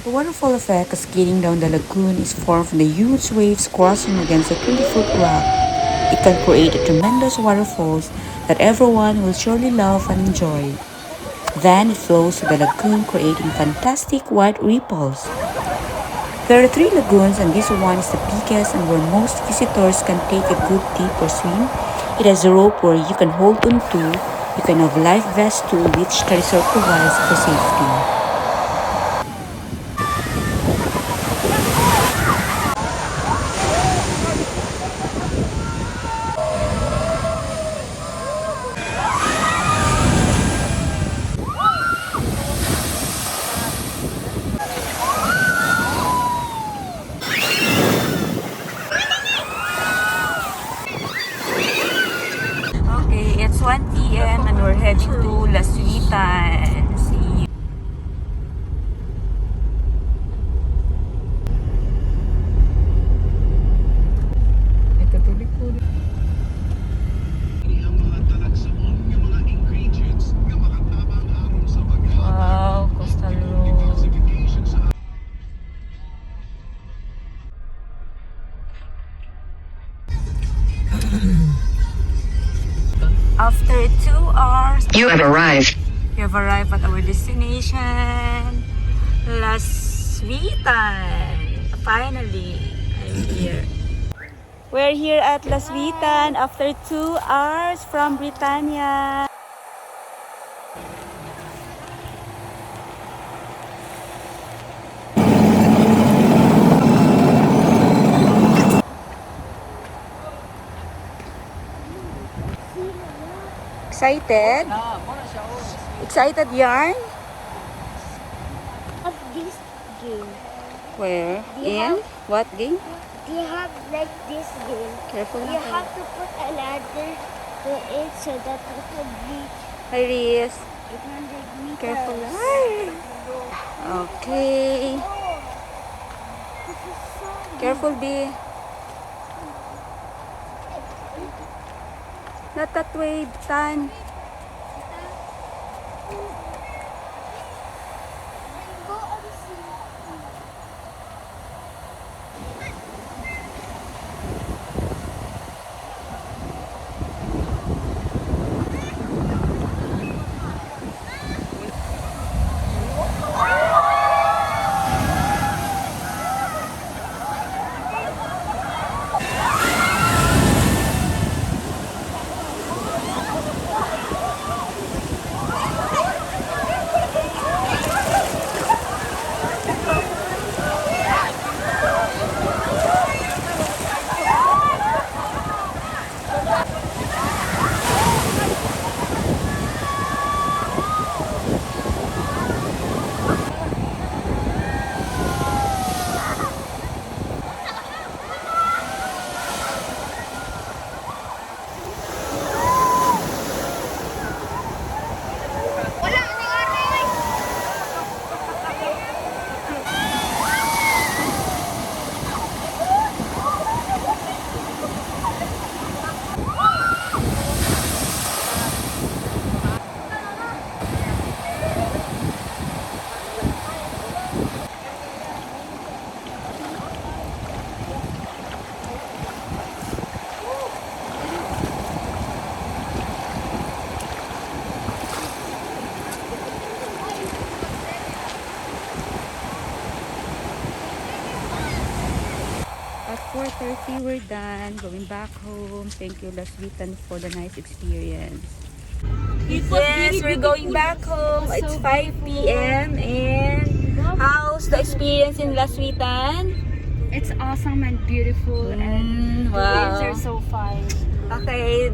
The waterfall effect cascading down the lagoon is formed from the huge waves crashing against the 20-foot rock. It can create a tremendous waterfalls that everyone will surely love and enjoy. Then it flows to the lagoon, creating fantastic white ripples. There are three lagoons, and this one is the biggest and where most visitors can take a good deep or swim. It has a rope where you can hold on to. You can have life vests too, which the resort provides for safety. Okay, it's 1 p.m. and we're heading to Laswitan. See you. Ito tuloy-tuloy. Wow, coastal road. After 2 hours, You have arrived. we have arrived at our destination, Laswitan. Finally, I'm here. We're here at Laswitan after 2 hours from Britannia. Excited? Excited, Yarn? Of this game. Where? They In? What game? They have like this game. Careful You na kayo. have to put a ladder to it so that it will reach Hi, Riz. 800 meters. Careful lang. Okay. This is so Careful, B. Not that way, Tan. Go and see. At 4:30, we're done. Going back home. Thank you, Laswitan, for the nice experience. Yes, we're going back home. It's 5 p.m. And how's the experience in Laswitan? It's awesome and beautiful, and the waves Wow. are so fine. Okay.